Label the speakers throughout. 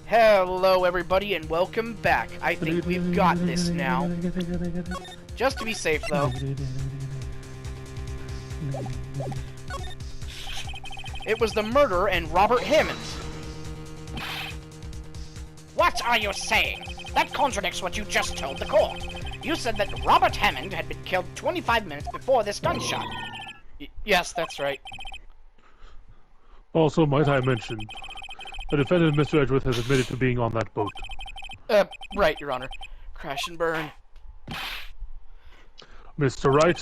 Speaker 1: Hello everybody and welcome back. I think we've got this now. Just to be safe though. It was the murderer and Robert Hammond.
Speaker 2: What are you saying? That contradicts what you just told the court. You said that Robert Hammond had been killed 25 minutes before this gunshot.
Speaker 1: Yes, that's right.
Speaker 3: Also, might I mention, the defendant, Mr. Edgeworth, has admitted to being on that boat.
Speaker 1: Right, Your Honor. Crash and burn.
Speaker 3: Mr. Wright,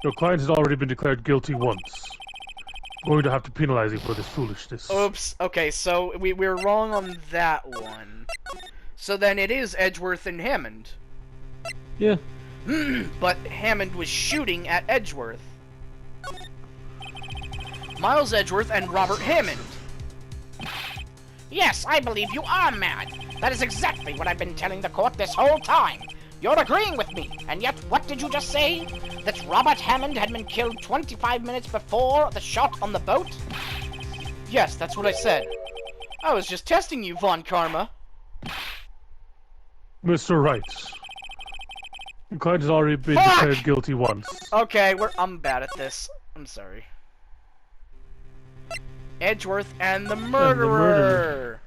Speaker 3: your client has already been declared guilty once. I'm going to have to penalize you for this foolishness.
Speaker 1: Oops. Okay, so we're wrong on that one. So then it is Edgeworth and Hammond.
Speaker 3: Yeah.
Speaker 1: But Hammond was shooting at Edgeworth. Miles Edgeworth and Robert Hammond.
Speaker 2: Yes, I believe you are mad. That is exactly what I've been telling the court this whole time. You're agreeing with me, and yet what did you just say? That Robert Hammond had been killed 25 minutes before the shot on the boat?
Speaker 1: Yes, that's what I said. I was just testing you, Von Karma.
Speaker 3: Mr. Wright, your client has already been declared guilty once.
Speaker 1: Okay, I'm bad at this. I'm sorry. Edgeworth and the murderer.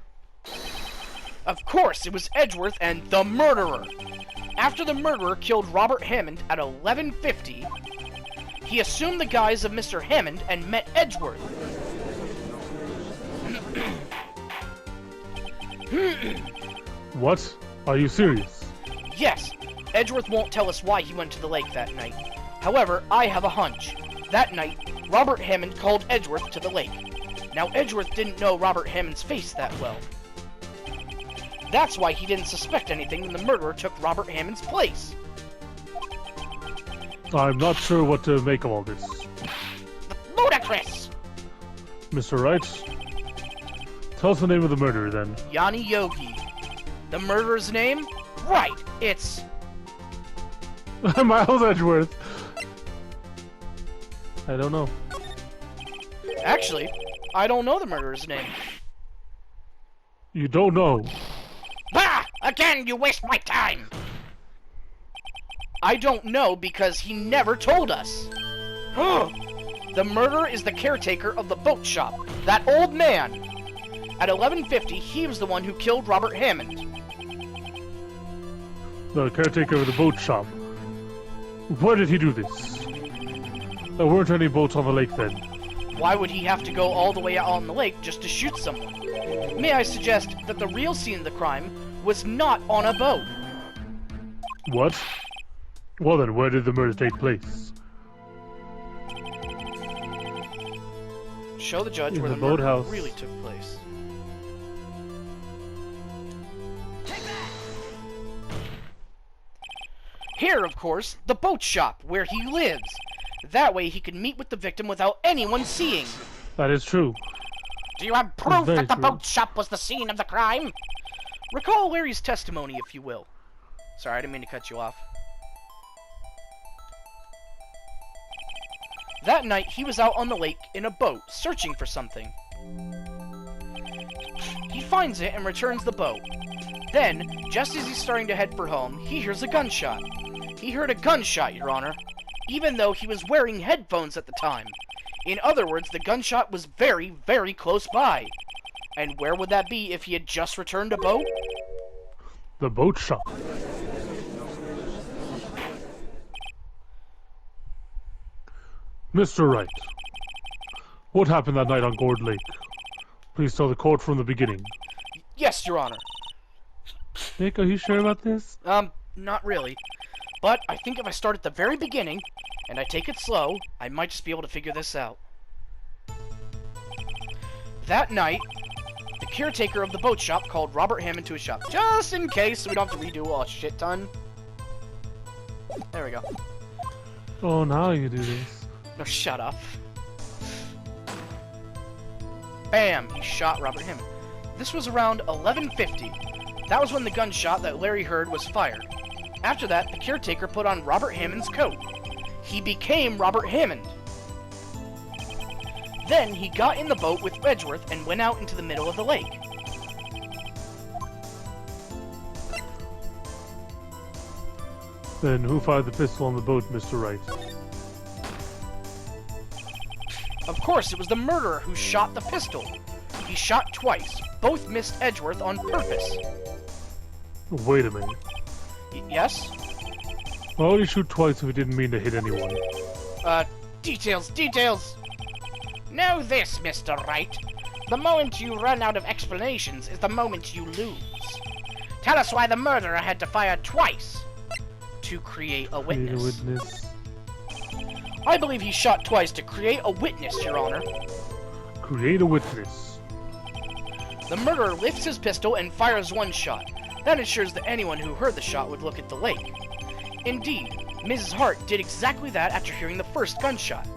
Speaker 1: Of course, it was Edgeworth and the murderer. After the murderer killed Robert Hammond at 11:50, he assumed the guise of Mr. Hammond and met Edgeworth.
Speaker 3: What? Are you serious?
Speaker 1: Yes, Edgeworth won't tell us why he went to the lake that night. However, I have a hunch. That night, Robert Hammond called Edgeworth to the lake. Now, Edgeworth didn't know Robert Hammond's face that well. That's why he didn't suspect anything when the murderer took Robert Hammond's place.
Speaker 3: I'm not sure what to make of all this.
Speaker 2: Ludicrous!
Speaker 3: Mr. Wright, tell us the name of the murderer, then.
Speaker 1: Yanni Yogi. The murderer's name? Right, it's...
Speaker 3: Miles Edgeworth. I don't know.
Speaker 1: Actually, I don't know the murderer's name.
Speaker 3: You don't know?
Speaker 2: Bah! Again, you waste my time!
Speaker 1: I don't know because he never told us. The murderer is the caretaker of the boat shop, that old man. At 11:50, he was the one who killed Robert Hammond.
Speaker 3: The caretaker of the boat shop. Why did he do this? There weren't any boats on the lake then.
Speaker 1: Why would he have to go all the way out on the lake just to shoot someone? May I suggest that the real scene of the crime was not on a boat?
Speaker 3: What? Well then, where did the murder take place?
Speaker 1: Show the judge
Speaker 3: In
Speaker 1: where
Speaker 3: the
Speaker 1: the murder
Speaker 3: boathouse.
Speaker 1: really took place. Here, of course, the boat shop, where he lives. That way he can meet with the victim without anyone seeing.
Speaker 3: That is true.
Speaker 2: Do you have proof
Speaker 3: Very
Speaker 2: that the
Speaker 3: true.
Speaker 2: boat shop was the scene of the crime?
Speaker 1: Recall Larry's testimony, if you will. Sorry, I didn't mean to cut you off. That night, he was out on the lake in a boat, searching for something. He finds it and returns the boat. Then, just as he's starting to head for home, he hears a gunshot. He heard a gunshot, Your Honor, even though he was wearing headphones at the time. In other words, the gunshot was very, very close by. And where would that be if he had just returned a boat?
Speaker 3: The boat shop. Mr. Wright, what happened that night on Gourd Lake? Please tell the court from the beginning.
Speaker 1: Yes, Your Honor.
Speaker 3: Nick, are you sure about this?
Speaker 1: Not really. But I think if I start at the very beginning, and I take it slow, I might just be able to figure this out. That night, the caretaker of the boat shop called Robert Hammond to his shop, just in case so we don't have to redo a shit ton. There we go.
Speaker 3: Oh, now you do this.
Speaker 1: No, shut up. Bam! He shot Robert Hammond. This was around 11:50. That was when the gunshot that Larry heard was fired. After that, the caretaker put on Robert Hammond's coat. He became Robert Hammond. Then he got in the boat with Edgeworth and went out into the middle of the lake.
Speaker 3: Then who fired the pistol on the boat, Mr. Wright?
Speaker 1: Of course, it was the murderer who shot the pistol. He shot twice. Both missed Edgeworth on purpose.
Speaker 3: Wait a minute.
Speaker 1: Yes?
Speaker 3: Why would he shoot twice if he didn't mean to hit anyone?
Speaker 1: Details!
Speaker 2: Know this, Mr. Wright. The moment you run out of explanations is the moment you lose. Tell us why the murderer had to fire twice.
Speaker 1: To create a
Speaker 3: Need a
Speaker 1: witness.
Speaker 3: witness.
Speaker 1: I believe he shot twice to create a witness, Your Honor.
Speaker 3: Create a witness.
Speaker 1: The murderer lifts his pistol and fires one shot. That ensures that anyone who heard the shot would look at the lake. Indeed, Mrs. Hart did exactly that after hearing the first gunshot.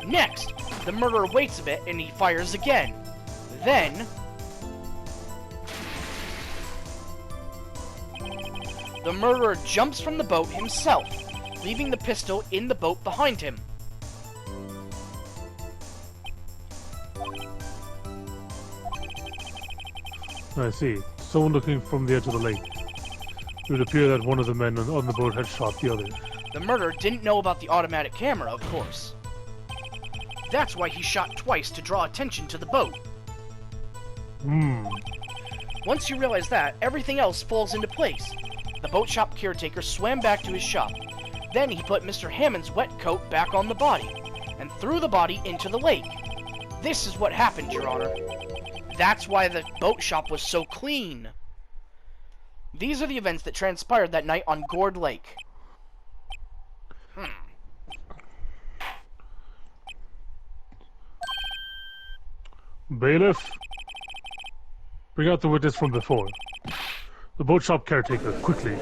Speaker 1: Next, the murderer waits a bit and he fires again. Then, the murderer jumps from the boat himself, leaving the pistol in the boat behind him.
Speaker 3: I see. Someone looking from the edge of the lake. It would appear that one of the men on the boat had shot the other.
Speaker 1: The murderer didn't know about the automatic camera, of course. That's why he shot twice to draw attention to the boat. Once you realize that, everything else falls into place. The boat shop caretaker swam back to his shop. Then he put Mr. Hammond's wet coat back on the body, and threw the body into the lake. This is what happened, Your Honor. That's why the boat shop was so clean. These are the events that transpired that night on Gourd Lake.
Speaker 3: Bailiff, bring out the witness from before. The boat shop caretaker, quickly.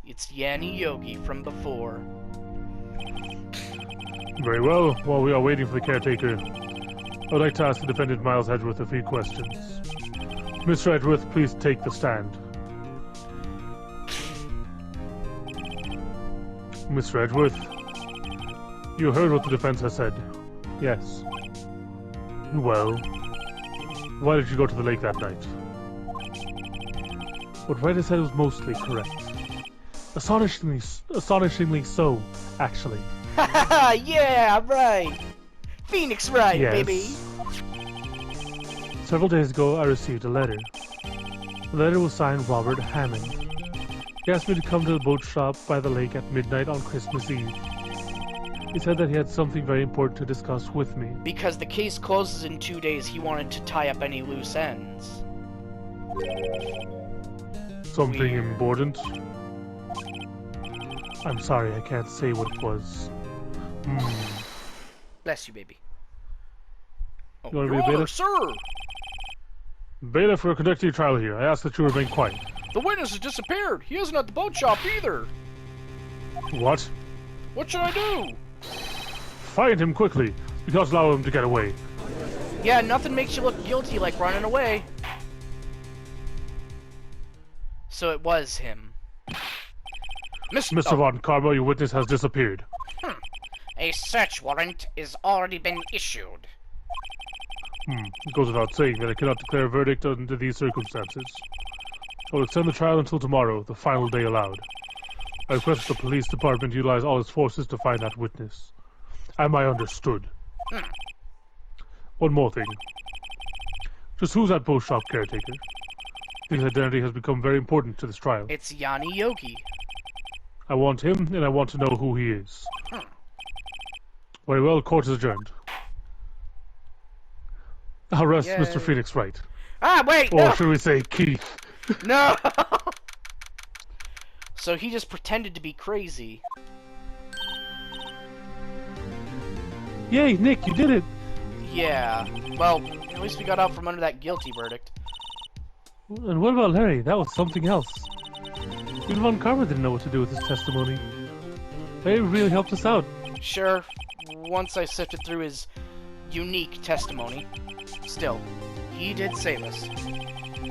Speaker 1: It's Yanni Yogi from before.
Speaker 3: Very well. While we are waiting for the caretaker, I would like to ask the defendant Miles Edgeworth a few questions. Mr. Edgeworth, please take the stand. Mr. Edgeworth, you heard what the defense has said. Yes. Well, why did you go to the lake that night? What Wright said was mostly correct. Astonishingly so, actually.
Speaker 1: Haha, yeah, right. Phoenix Wright,
Speaker 3: Yes.
Speaker 1: baby.
Speaker 3: Several days ago, I received a letter. The letter was signed Robert Hammond. He asked me to come to the boat shop by the lake at midnight on Christmas Eve. He said that he had something very important to discuss with me.
Speaker 1: Because the case closes in 2 days, he wanted to tie up any loose ends.
Speaker 3: Something
Speaker 1: Weird.
Speaker 3: important? I'm sorry, I can't say what it was.
Speaker 1: Bless you, baby. Oh,
Speaker 3: You wanna be
Speaker 1: Your
Speaker 3: a
Speaker 1: Honor,
Speaker 3: bailiff?
Speaker 1: sir!
Speaker 3: Bailiff, we're conducting a trial here. I ask that you remain quiet.
Speaker 1: The witness has disappeared. He isn't at the boat shop either.
Speaker 3: What?
Speaker 1: What should I do?
Speaker 3: Find him quickly. We can't allow him to get away.
Speaker 1: Yeah, nothing makes you look guilty like running away. So it was him.
Speaker 3: Mr. Von Karma, your witness has disappeared.
Speaker 2: A search warrant is already been issued.
Speaker 3: It goes without saying that I cannot declare a verdict under these circumstances. I will extend the trial until tomorrow, the final day allowed. I request the police department utilize all its forces to find that witness. Am I understood? One more thing. Just who's that boat shop caretaker? His identity has become very important to this trial.
Speaker 1: It's Yanni Yogi.
Speaker 3: I want him, and I want to know who he is. Very well, court is adjourned. Arrest
Speaker 1: Yay.
Speaker 3: Mr. Phoenix Wright.
Speaker 2: Ah, wait!
Speaker 3: Or
Speaker 2: No!
Speaker 3: should we say Keith?
Speaker 1: No! So he just pretended to be crazy.
Speaker 3: Yay, Nick, you did it!
Speaker 1: Yeah. Well, at least we got out from under that guilty verdict.
Speaker 3: And what about Larry? That was something else. Even Von Karma didn't know what to do with his testimony. Larry really helped us out.
Speaker 1: Sure, once I sifted through his unique testimony. Still, he did save us.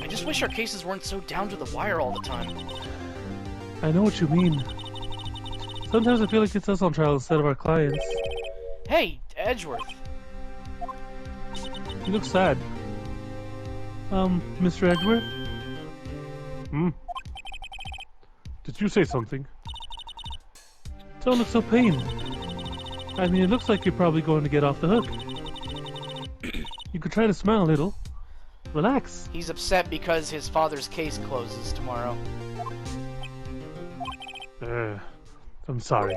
Speaker 1: I just wish our cases weren't so down to the wire all the time.
Speaker 3: I know what you mean. Sometimes I feel like it's us on trial instead of our clients.
Speaker 1: Hey, Edgeworth.
Speaker 3: You look sad. Mr. Edgeworth? Hmm? Did you say something? Don't look so pained. I mean, it looks like you're probably going to get off the hook. You could try to smile a little. Relax.
Speaker 1: He's upset because his father's case closes tomorrow.
Speaker 3: I'm sorry.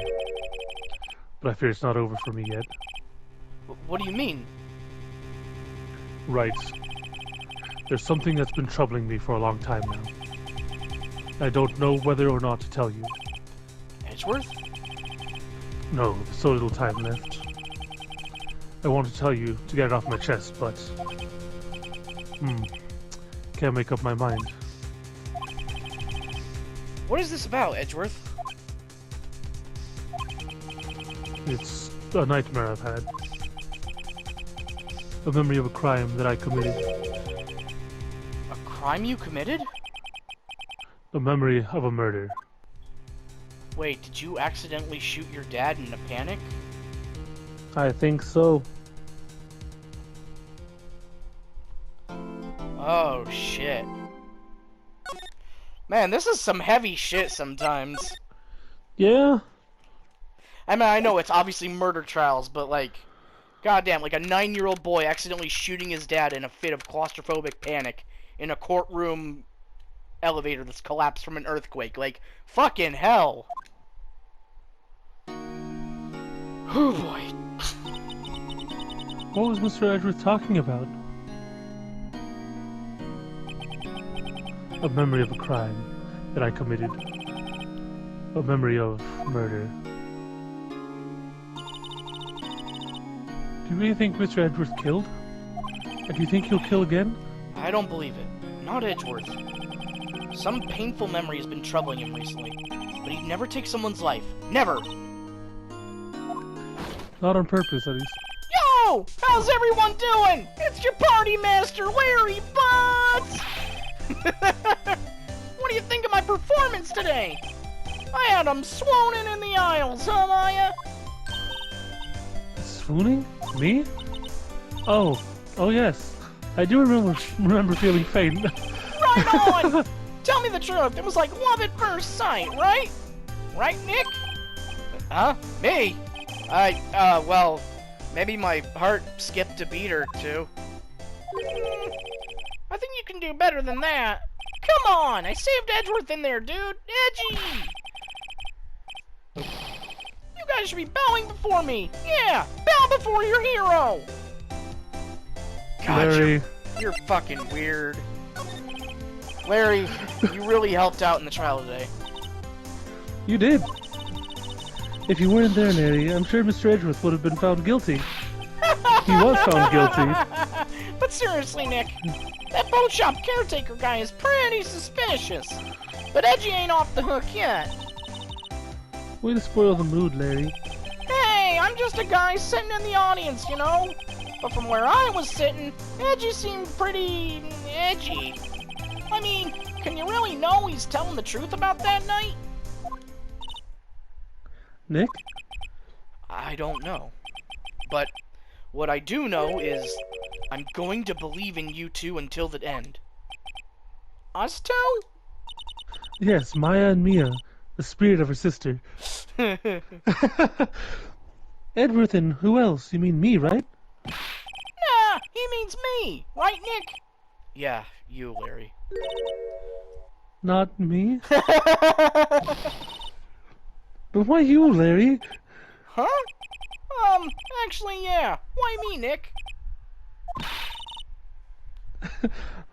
Speaker 3: But I fear it's not over for me yet.
Speaker 1: What do you mean?
Speaker 3: Right. There's something that's been troubling me for a long time now. I don't know whether or not to tell you.
Speaker 1: Edgeworth?
Speaker 3: No, there's so little time left. I want to tell you to get it off my chest, but... Can't make up my mind.
Speaker 1: What is this about, Edgeworth?
Speaker 3: It's a nightmare I've had. A memory of a crime that I committed.
Speaker 1: A crime you committed?
Speaker 3: A memory of a murder.
Speaker 1: Wait, did you accidentally shoot your dad in a panic?
Speaker 3: I think so.
Speaker 1: Oh, shit. Man, this is some heavy shit sometimes.
Speaker 3: Yeah?
Speaker 1: I mean, I know it's obviously murder trials, but like, goddamn, like a 9-year-old boy accidentally shooting his dad in a fit of claustrophobic panic in a courtroom elevator that's collapsed from an earthquake. Like, fucking hell. Oh boy.
Speaker 3: What was Mr. Edgeworth talking about? A memory of a crime that I committed. A memory of murder. Do you really think Mr. Edgeworth killed? And do you think he'll kill again?
Speaker 1: I don't believe it. Not Edgeworth. Some painful memory has been troubling him recently, but he'd never take someone's life. Never!
Speaker 3: Not on purpose, at least.
Speaker 1: Yo! How's everyone doing? It's your party master, Larry Butts! What do you think of my performance today? I had them swooning in the aisles, huh, Maya?
Speaker 3: Swooning? Me? Oh yes. I do remember feeling faint.
Speaker 1: Right on! Tell me the truth, it was like love at first sight, right? Right, Nick? Huh? Me? Well, maybe my heart skipped a beat or two. I think you can do better than that. Come on, I saved Edgeworth in there, dude. Edgy! You guys should be bowing before me. Yeah, bow before your hero. God,
Speaker 3: Larry.
Speaker 1: you're fucking weird. Larry, you really helped out in the trial today.
Speaker 3: You did. If you weren't there, Larry, I'm sure Mr. Edgeworth would have been found guilty. He was found guilty.
Speaker 1: But seriously, Nick, that boat shop caretaker guy is pretty suspicious. But Edgy ain't off the hook yet.
Speaker 3: Way to spoil the mood, Larry.
Speaker 1: Hey, I'm just a guy sitting in the audience, you know? But from where I was sitting, Edgy seemed pretty edgy. I mean, can you really know he's telling the truth about that night?
Speaker 3: Nick?
Speaker 1: I don't know. But what I do know is I'm going to believe in you two until the end. Us two?
Speaker 3: Yes, Maya and Mia, the spirit of her sister. Edgeworth and who else? You mean me, right?
Speaker 1: Nah, he means me. Right, Nick? Yeah, you, Larry.
Speaker 3: Not me? But why you, Larry?
Speaker 1: Huh? Actually, yeah. Why me, Nick?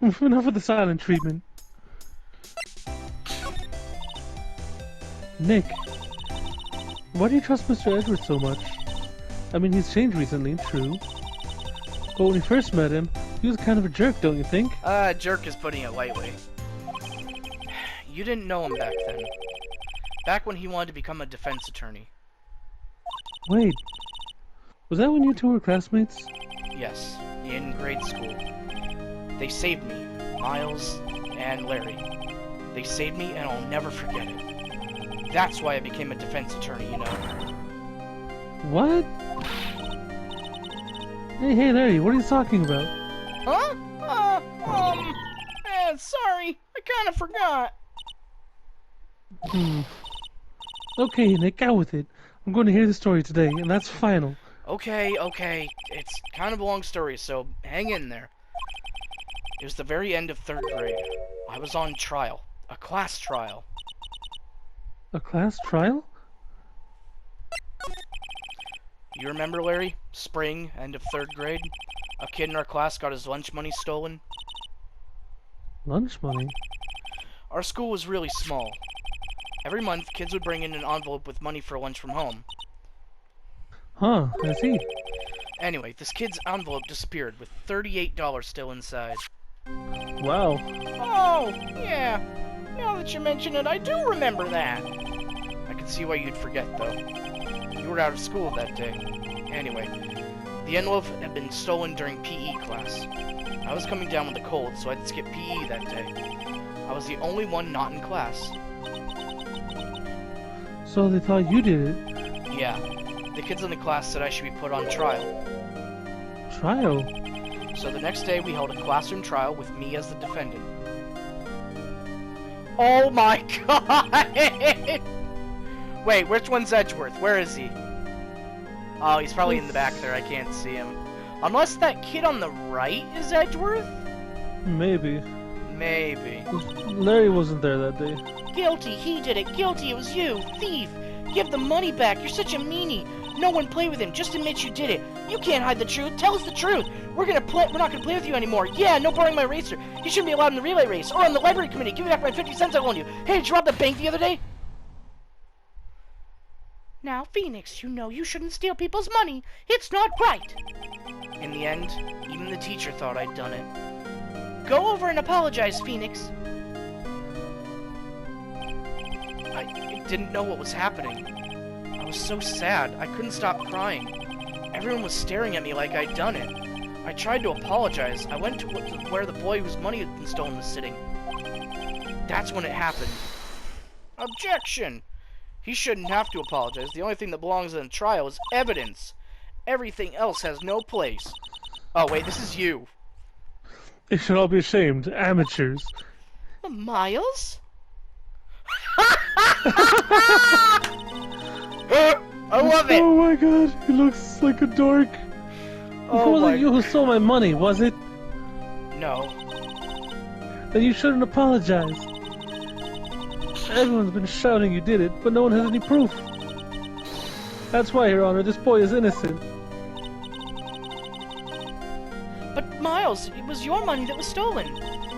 Speaker 3: Enough of the silent treatment. Nick, why do you trust Mr. Edgeworth so much? I mean, he's changed recently, true. But when we first met him, he was kind of a jerk, don't you think?
Speaker 1: Jerk is putting it lightly. You didn't know him back then. Back when he wanted to become a defense attorney.
Speaker 3: Wait, was that when you two were classmates?
Speaker 1: Yes, in grade school. They saved me, Miles and Larry. They saved me and I'll never forget it. That's why I became a defense attorney, you know.
Speaker 3: What? Hey, Larry, what are you talking about?
Speaker 1: Huh? bad. Sorry. I kind of forgot.
Speaker 3: Okay, Nick, out with it. I'm going to hear the story today, and that's final.
Speaker 1: Okay. It's kind of a long story, so hang in there. It was the very end of 3rd grade. I was on trial. A class trial.
Speaker 3: A class trial?
Speaker 1: You remember, Larry? Spring, end of 3rd grade? A kid in our class got his lunch money stolen.
Speaker 3: Lunch money?
Speaker 1: Our school was really small. Every month, kids would bring in an envelope with money for lunch from home.
Speaker 3: Huh, I see.
Speaker 1: Anyway, this kid's envelope disappeared with $38 still inside.
Speaker 3: Wow.
Speaker 2: Oh, yeah. Now that you mention it, I do remember that.
Speaker 1: I could see why you'd forget, though. You were out of school that day. Anyway, the envelope had been stolen during PE class. I was coming down with a cold, so I had to skip PE that day. I was the only one not in class.
Speaker 3: So they thought you did it.
Speaker 1: Yeah, the kids in the class said I should be put on trial.
Speaker 3: Trial?
Speaker 1: So the next day we held a classroom trial with me as the defendant. Oh my god! Wait, which one's Edgeworth? Where is he? Oh, he's probably in the back there. I can't see him. Unless that kid on the right is Edgeworth?
Speaker 3: Maybe.
Speaker 1: Maybe.
Speaker 3: Larry wasn't there that day.
Speaker 2: Guilty, he did it. Guilty, it was you. Thief. Give the money back. You're such a meanie. No one play with him. Just admit you did it. You can't hide the truth. Tell us the truth. We're not gonna play with you anymore. Yeah, no borrowing my eraser. You shouldn't be allowed in the relay race or on the library committee. Give me back my 50 cents I loaned you. Hey, did you rob the bank the other day? Now, Phoenix, you know you shouldn't steal people's money. It's not right.
Speaker 1: In the end, even the teacher thought I'd done it.
Speaker 2: Go over and apologize, Phoenix.
Speaker 1: I didn't know what was happening. I was so sad, I couldn't stop crying. Everyone was staring at me like I'd done it. I tried to apologize. I went to where the boy whose money had been stolen was sitting. That's when it happened. Objection! He shouldn't have to apologize. The only thing that belongs in a trial is evidence. Everything else has no place. Oh, wait, this is you.
Speaker 3: They should all be ashamed. Amateurs.
Speaker 2: Miles?
Speaker 1: I love it!
Speaker 3: Oh my god, he looks like a dork.
Speaker 1: Oh
Speaker 3: It wasn't
Speaker 1: my...
Speaker 3: you who stole my money, was it?
Speaker 1: No.
Speaker 3: Then you shouldn't apologize. Everyone's been shouting you did it, but no one has any proof. That's why, Your Honor, this boy is innocent.
Speaker 2: But Miles, it was your money that was stolen.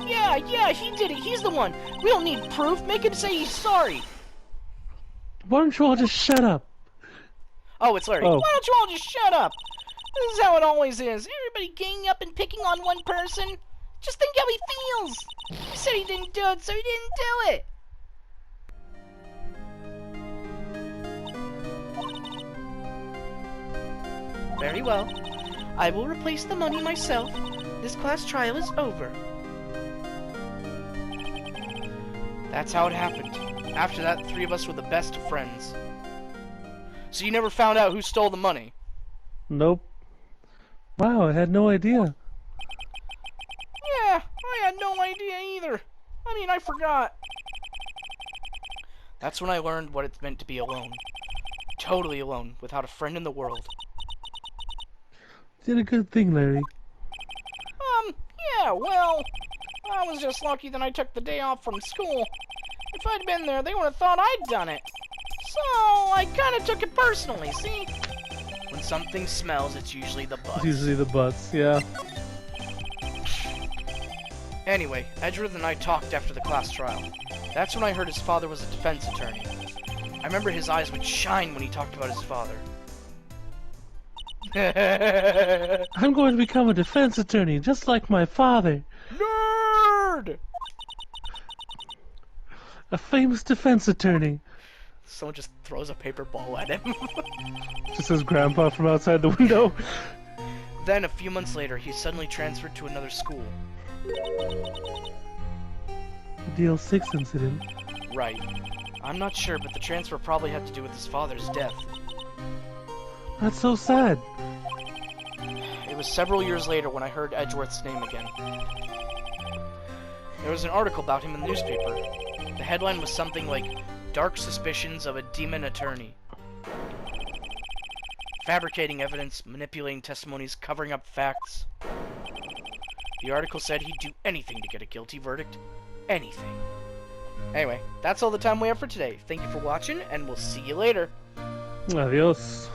Speaker 2: Yeah, he did it. He's the one. We don't need proof. Make him say he's sorry.
Speaker 3: Why don't you all just shut up?
Speaker 1: Oh, it's Larry.
Speaker 3: Oh.
Speaker 2: Why don't you all just shut up? This is how it always is. Everybody ganging up and picking on one person. Just think how he feels. He said he didn't do it, so he didn't do it.
Speaker 1: Very well. I will replace the money myself. This class trial is over. That's how it happened. After that, the three of us were the best of friends. So you never found out who stole the money?
Speaker 3: Nope. Wow, I had no idea.
Speaker 2: Yeah, I had no idea either. I mean, I forgot.
Speaker 1: That's when I learned what it meant to be alone. Totally alone, without a friend in the world.
Speaker 3: Did a good thing, Larry.
Speaker 2: Yeah, well, I was just lucky that I took the day off from school. If I'd been there, they would have thought I'd done it. So, I kind of took it personally, see?
Speaker 1: When something smells, it's usually the butts.
Speaker 3: It's usually the butts, yeah.
Speaker 1: Anyway, Edgeworth and I talked after the class trial. That's when I heard his father was a defense attorney. I remember his eyes would shine when he talked about his father.
Speaker 3: I'm going to become a defense attorney, just like my father.
Speaker 1: Nerd!
Speaker 3: A famous defense attorney.
Speaker 1: Someone just throws a paper ball at him.
Speaker 3: Just his grandpa from outside the window.
Speaker 1: Then, a few months later, he suddenly transferred to another school.
Speaker 3: The DL6 incident.
Speaker 1: Right. I'm not sure, but the transfer probably had to do with his father's death.
Speaker 3: That's so sad.
Speaker 1: It was several years later when I heard Edgeworth's name again. There was an article about him in the newspaper. The headline was something like, "Dark Suspicions of a Demon Attorney." Fabricating evidence, manipulating testimonies, covering up facts. The article said he'd do anything to get a guilty verdict. Anything. Anyway, that's all the time we have for today. Thank you for watching, and we'll see you later.
Speaker 3: Adios.